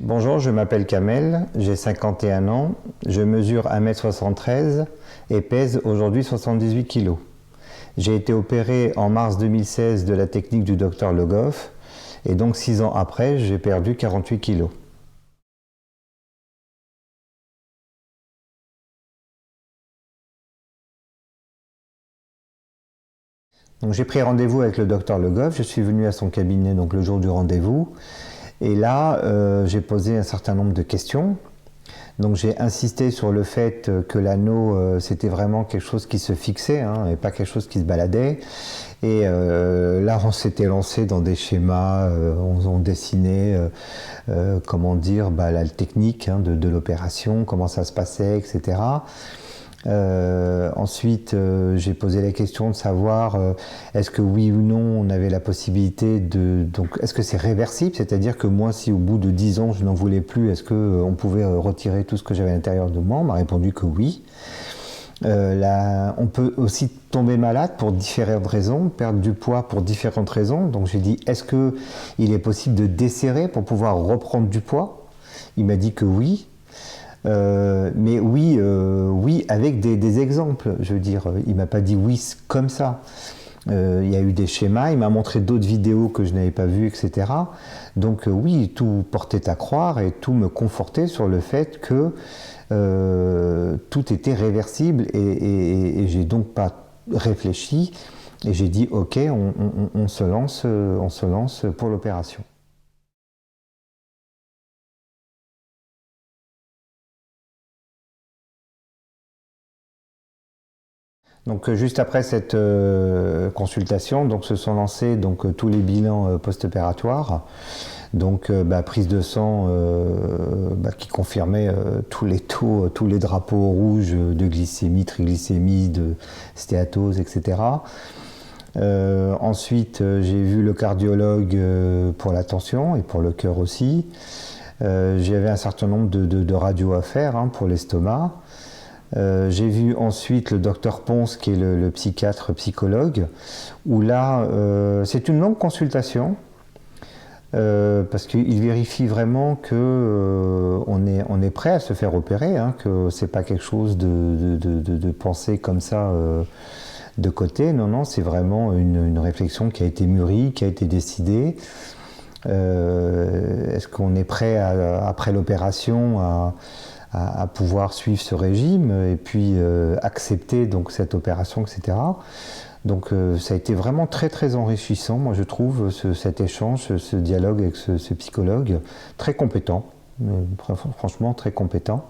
Bonjour, je m'appelle Kamel, j'ai 51 ans, je mesure 1m73 et pèse aujourd'hui 78 kg. J'ai été opéré en mars 2016 de la technique du Dr Le Goff et donc 6 ans après, j'ai perdu 48 kg. Donc j'ai pris rendez-vous avec le Dr Le Goff, je suis venu à son cabinet donc le jour du rendez-vous et là j'ai posé un certain nombre de questions. Donc j'ai insisté sur le fait que l'anneau c'était vraiment quelque chose qui se fixait et pas quelque chose qui se baladait. Et là on s'était lancé dans des schémas, on dessinait comment dire la technique de l'opération, comment ça se passait, etc. Ensuite, j'ai posé la question de savoir est-ce que oui ou non on avait la possibilité de... Donc, est-ce que c'est réversible? C'est-à-dire que moi, si au bout de 10 ans je n'en voulais plus, est-ce qu'on pouvait retirer tout ce que j'avais à l'intérieur de moi? On m'a répondu que oui. On peut aussi tomber malade pour différentes raisons, perdre du poids pour différentes raisons. Donc j'ai dit, est-ce qu'il est possible de desserrer pour pouvoir reprendre du poids? Il m'a dit que oui. Mais oui, oui avec des exemples. Je veux dire, il m'a pas dit oui comme ça. Il y a eu des schémas, il m'a montré d'autres vidéos que je n'avais pas vues, etc. Donc oui, tout portait à croire et tout me confortait sur le fait que tout était réversible et j'ai donc pas réfléchi et j'ai dit ok, on se lance pour l'opération. Donc juste après cette consultation, donc se sont lancés tous les bilans post-opératoires. Donc prise de sang qui confirmait tous les taux, tous les drapeaux rouges de glycémie, triglycémie, de stéatose, etc. Ensuite, j'ai vu le cardiologue pour la tension et pour le cœur aussi. J'avais un certain nombre de radios à faire pour l'estomac. J'ai vu ensuite le docteur Ponce, qui est le psychiatre psychologue, où là, c'est une longue consultation, parce qu'il vérifie vraiment que on est prêt à se faire opérer, que c'est pas quelque chose de penser comme ça de côté. Non, non, c'est vraiment une réflexion qui a été mûrie, qui a été décidée. Est-ce qu'on est prêt après l'opération à pouvoir suivre ce régime et puis accepter donc cette opération, etc. Donc ça a été vraiment très très enrichissant, moi je trouve, cet échange, ce dialogue avec ce psychologue, très compétent, franchement très compétent.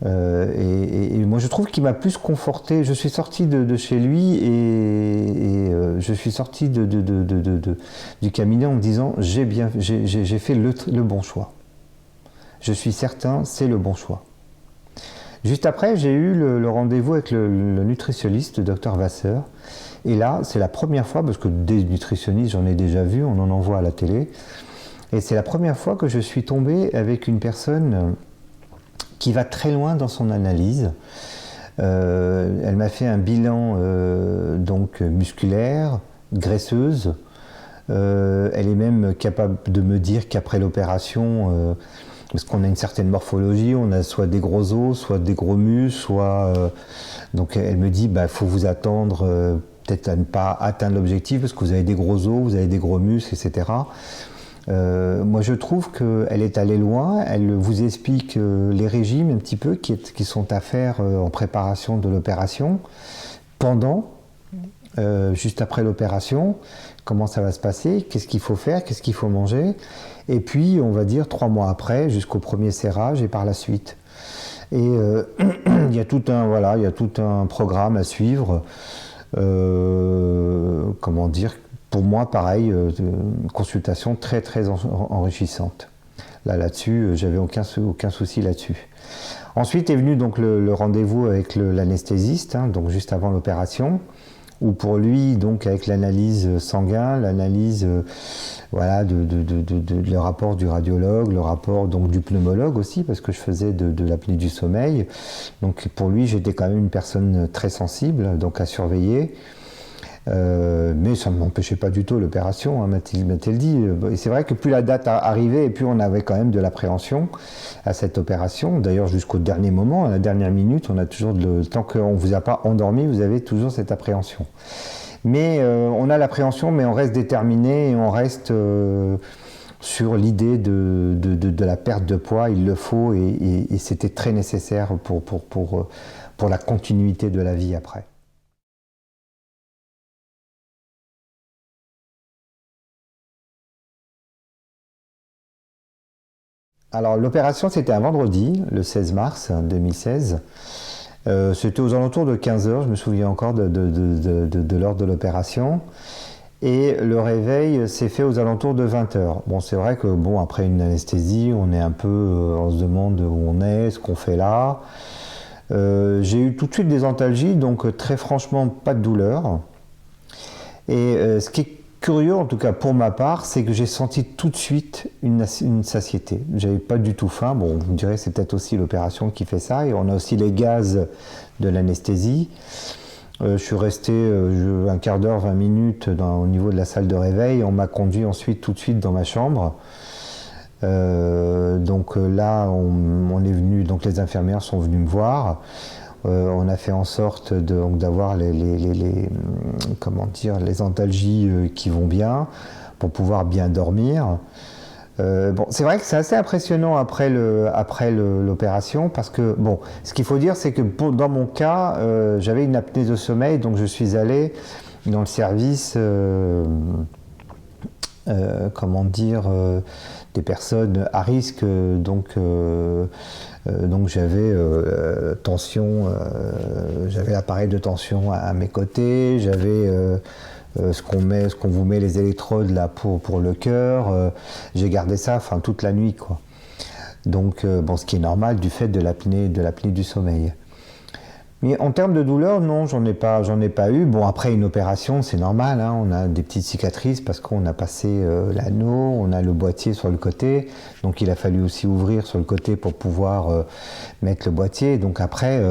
Et moi je trouve qu'il m'a plus conforté. Je suis sorti de chez lui et je suis sorti du cabinet en me disant j'ai fait le bon choix. Je suis certain, c'est le bon choix. Juste après, j'ai eu le rendez-vous avec le nutritionniste, le docteur Vasseur. Et là, c'est la première fois, parce que des nutritionnistes, j'en ai déjà vu, on en voit à la télé. Et c'est la première fois que je suis tombé avec une personne qui va très loin dans son analyse. Elle m'a fait un bilan musculaire, graisseuse. Elle est même capable de me dire qu'après l'opération, parce qu'on a une certaine morphologie, on a soit des gros os, soit des gros muscles, donc elle me dit, faut vous attendre peut-être à ne pas atteindre l'objectif parce que vous avez des gros os, vous avez des gros muscles, etc. Moi je trouve qu'elle est allée loin, elle vous explique les régimes un petit peu qui sont à faire en préparation de l'opération, pendant, juste après l'opération, comment ça va se passer, qu'est-ce qu'il faut faire, qu'est-ce qu'il faut manger, et puis on va dire 3 mois après jusqu'au premier serrage et par la suite. Et il y a tout un programme à suivre, comment dire, pour moi pareil, une consultation très très enrichissante. Là-dessus, j'avais aucun souci là-dessus. Ensuite est venu donc le rendez-vous avec l'anesthésiste, donc juste avant l'opération, où pour lui, donc avec l'analyse sanguine, l'analyse le rapport du radiologue, le rapport donc du pneumologue aussi, parce que je faisais de l'apnée du sommeil. Donc pour lui, j'étais quand même une personne très sensible, donc à surveiller. Mais ça ne m'empêchait pas du tout l'opération, hein, m'a-t-il dit. Et c'est vrai que plus la date arrivait, et plus on avait quand même de l'appréhension à cette opération. D'ailleurs, jusqu'au dernier moment, à la dernière minute, on a toujours tant qu'on ne vous a pas endormi, vous avez toujours cette appréhension. Mais on a l'appréhension, mais on reste déterminé et on reste sur l'idée de la perte de poids. Il le faut et c'était très nécessaire pour la continuité de la vie après. Alors l'opération c'était un vendredi, le 16 mars 2016. C'était aux alentours de 15 heures, je me souviens encore de l'heure de l'opération. Et le réveil s'est fait aux alentours de 20 heures. Bon, c'est vrai que bon, après une anesthésie, on est un peu, on se demande où on est, ce qu'on fait là. J'ai eu tout de suite des antalgies, donc très franchement pas de douleur. Et ce qui est curieux, en tout cas pour ma part, c'est que j'ai senti tout de suite une satiété. J'avais pas du tout faim. Bon, vous me direz, c'est peut-être aussi l'opération qui fait ça. Et on a aussi les gaz de l'anesthésie. Je suis resté un quart d'heure, 20 minutes au niveau de la salle de réveil. On m'a conduit ensuite tout de suite dans ma chambre. Donc là, on est venu, donc les infirmières sont venues me voir. On a fait en sorte d'avoir comment dire, les antalgies qui vont bien pour pouvoir bien dormir. Bon, c'est vrai que c'est assez impressionnant après l'opération parce que, bon, ce qu'il faut dire, c'est que dans mon cas, j'avais une apnée de sommeil, donc je suis allé dans le service, comment dire, des personnes à risque, donc j'avais tension, j'avais l'appareil de tension à mes côtés, j'avais ce qu'on vous met les électrodes là pour le cœur. J'ai gardé ça, enfin toute la nuit quoi. Donc bon, ce qui est normal du fait de l'apnée du sommeil. Mais en termes de douleur, non, j'en ai pas eu. Bon, après une opération, c'est normal, hein, on a des petites cicatrices parce qu'on a passé l'anneau, on a le boîtier sur le côté, donc il a fallu aussi ouvrir sur le côté pour pouvoir mettre le boîtier. Donc après,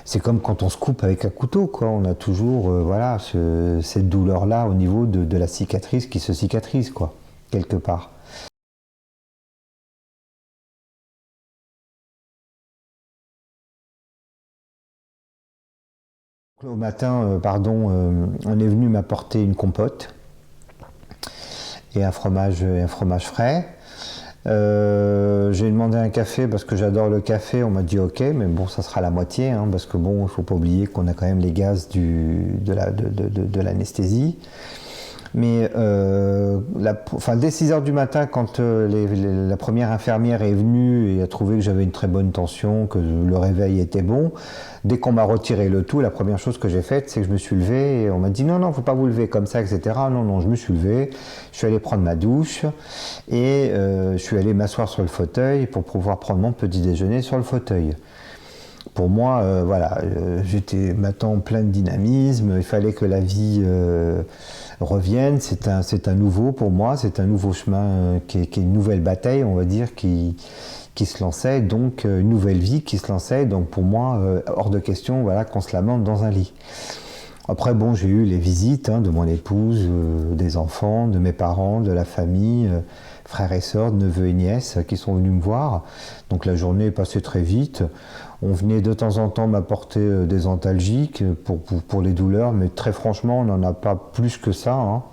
c'est comme quand on se coupe avec un couteau, quoi. On a toujours, voilà, cette douleur-là au niveau de la cicatrice qui se cicatrise, quoi, quelque part. Au matin, on est venu m'apporter une compote et un fromage frais. J'ai demandé un café parce que j'adore le café. On m'a dit ok, mais bon, ça sera la moitié, hein, parce que bon, il faut pas oublier qu'on a quand même les gaz de l'anesthésie. Mais dès 6 heures du matin, quand la première infirmière est venue et a trouvé que j'avais une très bonne tension, que le réveil était bon, dès qu'on m'a retiré le tout, la première chose que j'ai faite, c'est que je me suis levé et on m'a dit non, non, faut pas vous lever comme ça, etc. Non, non, je me suis levé, je suis allé prendre ma douche et je suis allé m'asseoir sur le fauteuil pour pouvoir prendre mon petit déjeuner sur le fauteuil. Pour moi, voilà, j'étais maintenant plein de dynamisme, il fallait que la vie revienne, c'est un nouveau pour moi, c'est un nouveau chemin qui est une nouvelle bataille, on va dire, qui se lançait, donc une nouvelle vie qui se lançait, donc pour moi, hors de question, voilà, qu'on se lamente dans un lit. Après, bon, j'ai eu les visites de mon épouse, des enfants, de mes parents, de la famille, frères et sœurs, neveux et nièces qui sont venus me voir. Donc la journée est passée très vite. On venait de temps en temps m'apporter des antalgiques pour les douleurs, mais très franchement, on n'en a pas plus que ça. Hein.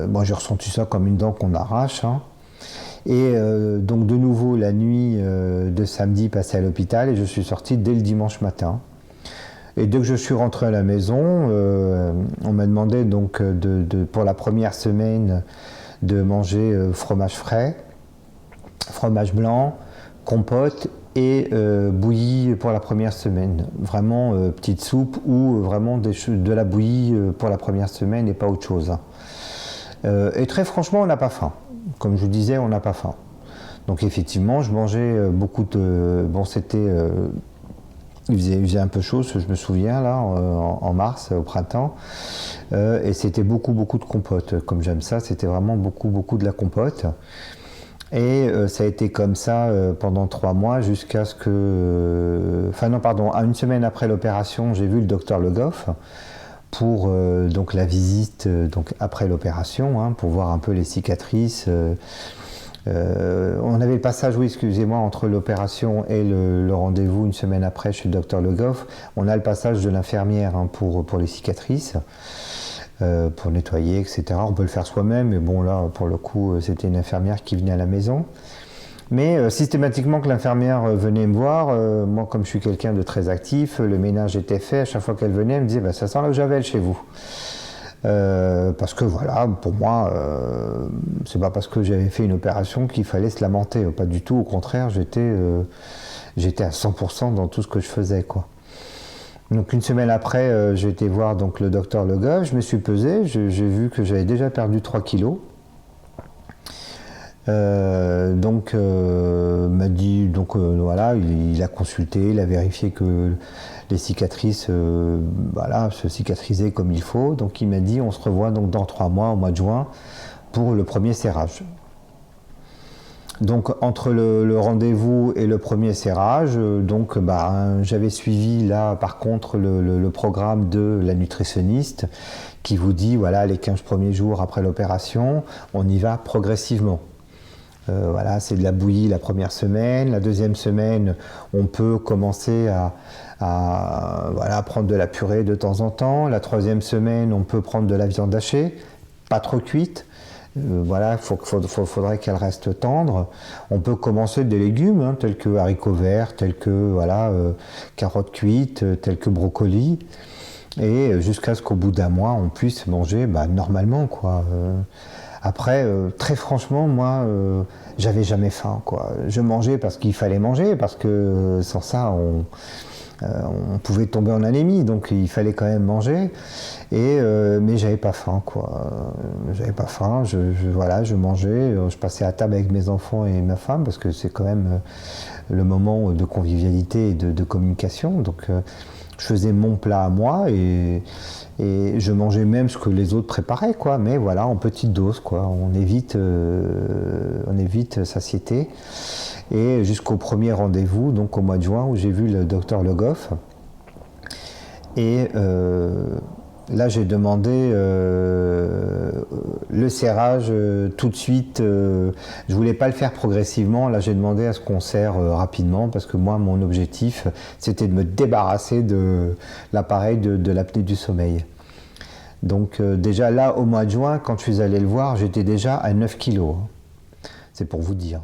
Moi, j'ai ressenti ça comme une dent qu'on arrache. Hein. Et donc de nouveau, la nuit de samedi, passé à l'hôpital et je suis sorti dès le dimanche matin. Et dès que je suis rentré à la maison, on m'a demandé donc pour la première semaine de manger fromage frais, fromage blanc, compote et bouillie pour la première semaine. Vraiment petite soupe ou vraiment de la bouillie pour la première semaine et pas autre chose. Et très franchement, on n'a pas faim. Comme je vous disais, on n'a pas faim. Donc effectivement, je mangeais beaucoup de... Bon, c'était... il faisait un peu chaud, je me souviens, là, en mars, au printemps. Et c'était beaucoup de compote. Comme j'aime ça, c'était vraiment beaucoup de la compote. Et ça a été comme ça pendant 3 mois jusqu'à ce que... Enfin non, pardon, à une semaine après l'opération, j'ai vu le docteur Le Goff pour donc la visite donc après l'opération, hein, pour voir un peu les cicatrices. On avait le passage, oui, excusez-moi, entre l'opération et le rendez-vous une semaine après chez le docteur Le Goff. On a le passage de l'infirmière, hein, pour les cicatrices. Pour nettoyer, etc. On peut le faire soi-même, mais bon, là, pour le coup, c'était une infirmière qui venait à la maison. Mais systématiquement que l'infirmière venait me voir, moi, comme je suis quelqu'un de très actif, le ménage était fait. À chaque fois qu'elle venait, elle me disait bah, ça sent la javel chez vous. Parce que voilà, pour moi, c'est pas parce que j'avais fait une opération qu'il fallait se lamenter. Pas du tout, au contraire, j'étais à 100% dans tout ce que je faisais, quoi. Donc une semaine après, j'ai été voir donc, le docteur Le Goff, je me suis pesé, j'ai vu que j'avais déjà perdu 3 kilos. Donc m'a dit, donc voilà, il a consulté, il a vérifié que les cicatrices voilà, se cicatrisaient comme il faut. Donc il m'a dit on se revoit donc dans 3 mois, au mois de juin, pour le premier serrage. Donc entre le rendez-vous et le premier serrage, donc j'avais suivi là par contre le programme de la nutritionniste qui vous dit voilà les 15 premiers jours après l'opération, on y va progressivement. Voilà, c'est de la bouillie la première semaine, la deuxième semaine on peut commencer à voilà, prendre de la purée de temps en temps, la troisième semaine on peut prendre de la viande hachée, pas trop cuite. Voilà, faudrait qu'elle reste tendre. On peut commencer des légumes, hein, tels que haricots verts, tels que voilà, carottes cuites, tels que brocolis, et jusqu'à ce qu'au bout d'un mois, on puisse manger normalement, quoi. Après, très franchement, moi, j'avais jamais faim, quoi. Je mangeais parce qu'il fallait manger, parce que sans ça, on pouvait tomber en anémie, donc il fallait quand même manger. Mais j'avais pas faim, quoi. J'avais pas faim. Voilà, je mangeais. Je passais à table avec mes enfants et ma femme parce que c'est quand même le moment de convivialité et de communication. Donc, je faisais mon plat à moi et je mangeais même ce que les autres préparaient, quoi. Mais voilà, en petite dose, quoi. On évite satiété. Et jusqu'au premier rendez-vous, donc au mois de juin, où j'ai vu le docteur Le Goff. Et là, j'ai demandé le serrage tout de suite. Je voulais pas le faire progressivement. Là, j'ai demandé à ce qu'on serre rapidement parce que moi, mon objectif, c'était de me débarrasser de l'appareil de l'apnée du sommeil. Donc déjà là, au mois de juin, quand je suis allé le voir, j'étais déjà à 9 kilos. C'est pour vous dire.